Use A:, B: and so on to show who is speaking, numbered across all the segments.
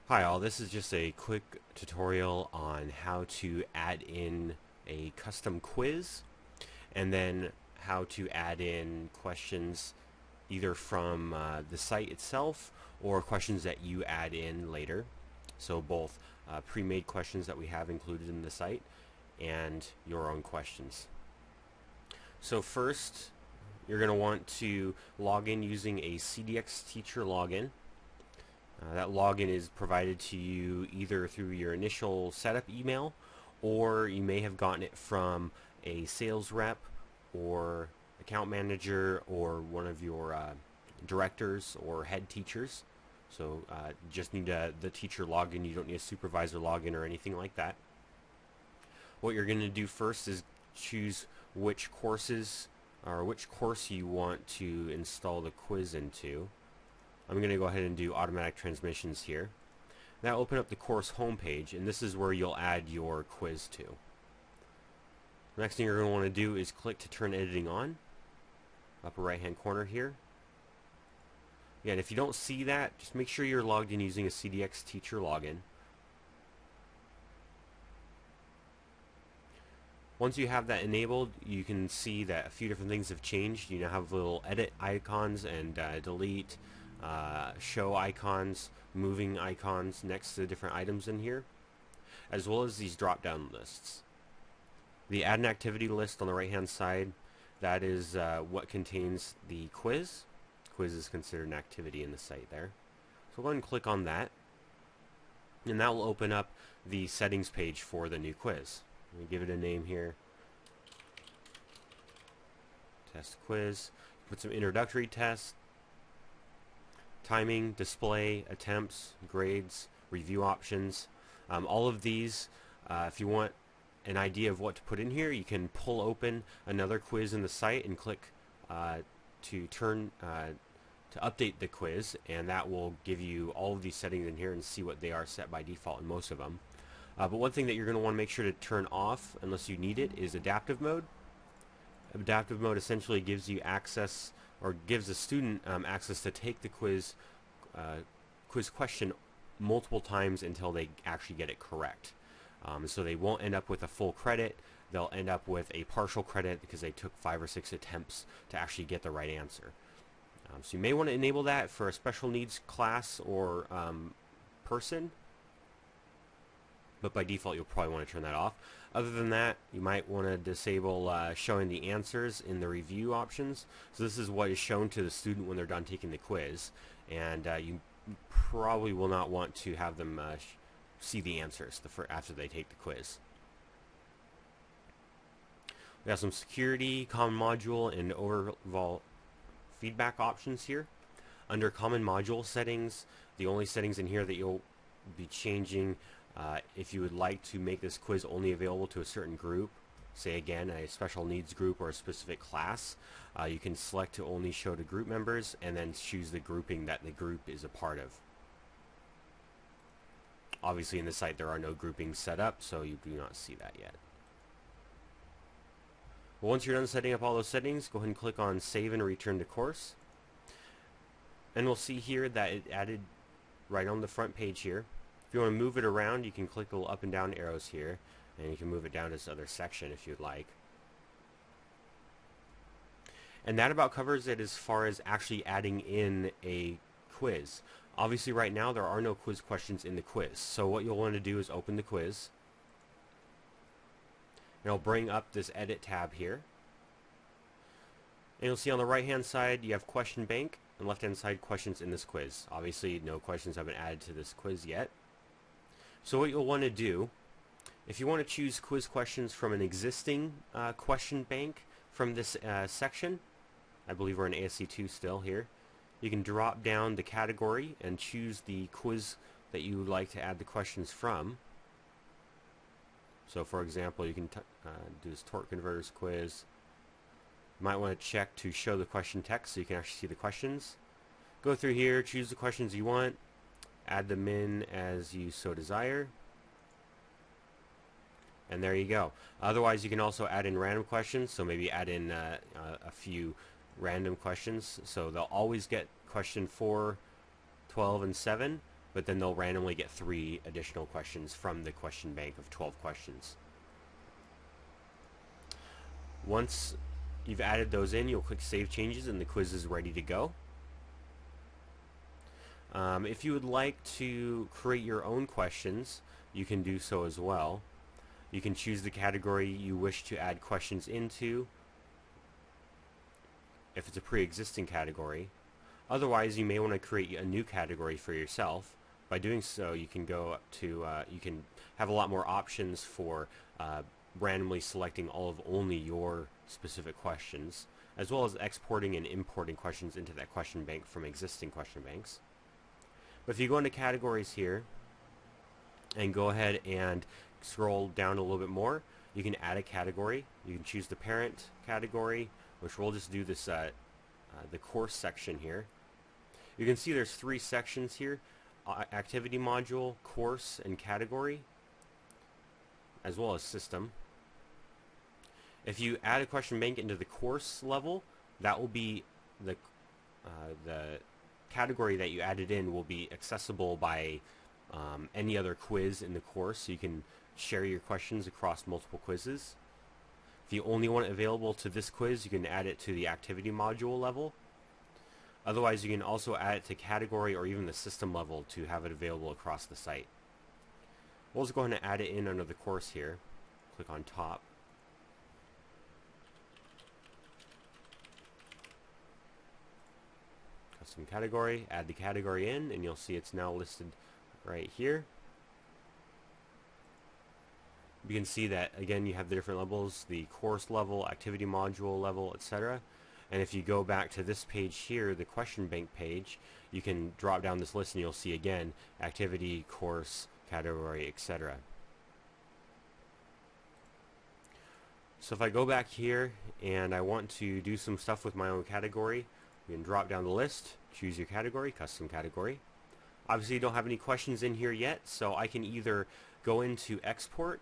A: Hi all, this is just a quick tutorial on how to add in a custom quiz and then how to add in questions either from the site itself or questions that you add in later. So both pre-made questions that we have included in the site and your own questions. So first, you're going to want to log in using a CDX teacher login. That login is provided to you either through your initial setup email, or you may have gotten it from a sales rep or account manager or one of your directors or head teachers. So just need the teacher login. You don't need a supervisor login or anything like that. What you're going to do first is choose which courses or which course you want to install the quiz into. I'm going to go ahead and do automatic transmissions here. Now open up the course homepage, and this is where you'll add your quiz to. Next thing you're going to want to do is click to turn editing on, upper right hand corner here. Again, if you don't see that, just make sure you're logged in using a CDX teacher login. Once you have that enabled, you can see that a few different things have changed. You now have little edit icons and delete, show icons, moving icons next to the different items in here, as well as these drop-down lists. The add an activity list on the right-hand side, that is what contains the quiz. Quiz is considered an activity in the site there. So go ahead and click on that, and that will open up the settings page for the new quiz. Let me give it a name here. Test quiz. Put some introductory tests, timing, display, attempts, grades, review options. All of these, if you want an idea of what to put in here, you can pull open another quiz in the site and click to update the quiz, and that will give you all of these settings in here and see what they are set by default in most of them. But one thing that you're going to want to make sure to turn off unless you need it is adaptive mode. Adaptive mode essentially gives you access, or gives the student access to take the quiz question multiple times until they actually get it correct. So they won't end up with a full credit. They'll end up with a partial credit because they took 5 or 6 attempts to actually get the right answer. So you may want to enable that for a special needs class or person, but by default you'll probably want to turn that off. Other than that, you might want to disable showing the answers in the review options. So this is what is shown to the student when they're done taking the quiz, and you probably will not want to have them see the answers after they take the quiz. We have some security, common module, and overall feedback options here. Under common module settings, the only settings in here that you'll be changing if you would like to make this quiz only available to a certain group, say again a special needs group or a specific class, you can select to only show to group members and then choose the grouping that the group is a part of. Obviously in the site there are no groupings set up, so you do not see that yet. Well, once you're done setting up all those settings, go ahead and click on Save and Return to Course. And we'll see here that it added right on the front page here. If you want to move it around, you can click the little up and down arrows here, and you can move it down to this other section if you'd like. And that about covers it as far as actually adding in a quiz. Obviously right now there are no quiz questions in the quiz, so what you'll want to do is open the quiz. And it'll bring up this edit tab here. And you'll see on the right hand side you have question bank, and left hand side questions in this quiz. Obviously no questions have been added to this quiz yet. So what you'll want to do, if you want to choose quiz questions from an existing question bank from this section, I believe we're in ASC2 still here, you can drop down the category and choose the quiz that you would like to add the questions from. So for example, you can do this torque converters quiz. You might want to check to show the question text so you can actually see the questions. Go through here, choose the questions you want, add them in as you so desire, and there you go. Otherwise you can also add in random questions, so maybe add in a few random questions, so they'll always get question 4, 12, and 7, but then they'll randomly get 3 additional questions from the question bank of 12 questions. Once you've added those in, you'll click Save Changes and the quiz is ready to go. If you would like to create your own questions, you can do so as well. You can choose the category you wish to add questions into, if it's a pre-existing category. Otherwise, you may want to create a new category for yourself. By doing so, you can go up to, you can have a lot more options for randomly selecting all of only your specific questions, as well as exporting and importing questions into that question bank from existing question banks. But if you go into categories here and go ahead and scroll down a little bit more, you can add a category. You can choose the parent category, which we'll just do this the course section here. You can see there's 3 sections here: activity module, course, and category, as well as system. If you add a question bank into the course level, that will be the category that you added in will be accessible by any other quiz in the course, so you can share your questions across multiple quizzes. If you only want it available to this quiz, you can add it to the activity module level. Otherwise, you can also add it to category or even the system level to have it available across the site. We'll just go ahead and add it in under the course here. Click on top. Custom category, add the category in, and you'll see it's now listed right here. You can see that again you have the different levels: the course level, activity module level, etc. And if you go back to this page here, the question bank page, you can drop down this list and you'll see again activity, course, category, etc. So if I go back here and I want to do some stuff with my own category, you can drop down the list, choose your category, custom category. Obviously you don't have any questions in here yet, so I can either go into export,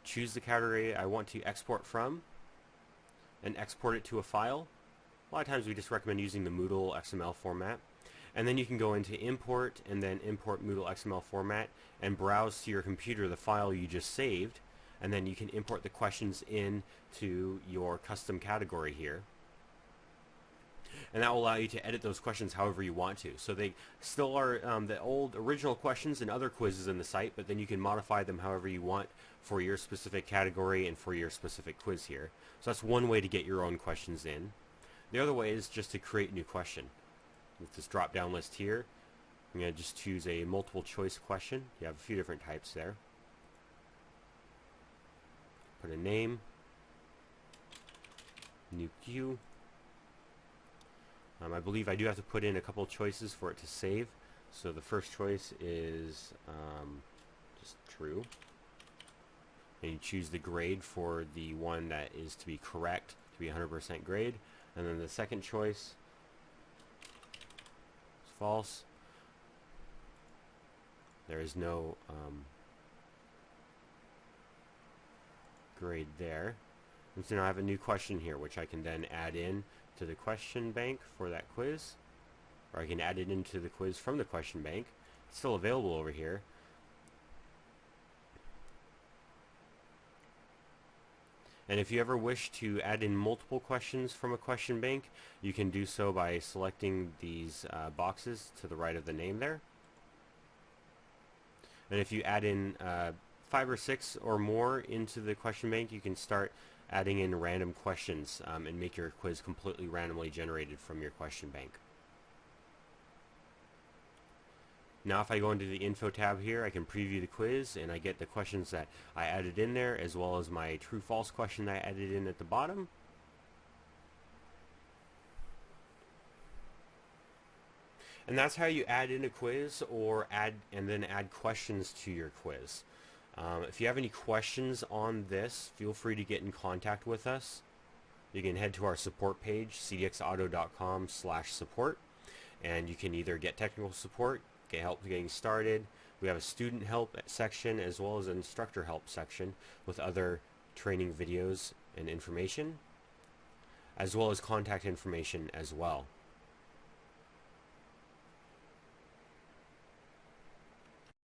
A: choose the category I want to export from, and export it to a file. A lot of times we just recommend using the Moodle XML format. And then you can go into import and then import Moodle XML format and browse to your computer the file you just saved, and then you can import the questions into your custom category here. And that will allow you to edit those questions however you want to. So they still are the old original questions and other quizzes in the site, but then you can modify them however you want for your specific category and for your specific quiz here. So that's one way to get your own questions in. The other way is just to create a new question. With this drop down list here, I'm going to just choose a multiple choice question. You have a few different types there. Put a name, new queue. I believe I do have to put in a couple choices for it to save. So the first choice is just true. And you choose the grade for the one that is to be correct, to be 100% grade. And then the second choice is false. There is no grade there. And so now I have a new question here, which I can then add in to the question bank for that quiz, or I can add it into the quiz from the question bank. It's still available over here. And if you ever wish to add in multiple questions from a question bank, you can do so by selecting these boxes to the right of the name there. And if you add in 5 or 6 or more into the question bank, you can start adding in random questions and make your quiz completely randomly generated from your question bank. Now if I go into the info tab here, I can preview the quiz and I get the questions that I added in there, as well as my true-false question that I added in at the bottom. And that's how you add in a quiz or add questions to your quiz. If you have any questions on this, feel free to get in contact with us. You can head to our support page, cdxauto.com/support, and you can either get technical support, get help getting started. We have a student help section as well as an instructor help section with other training videos and information, as well as contact information as well.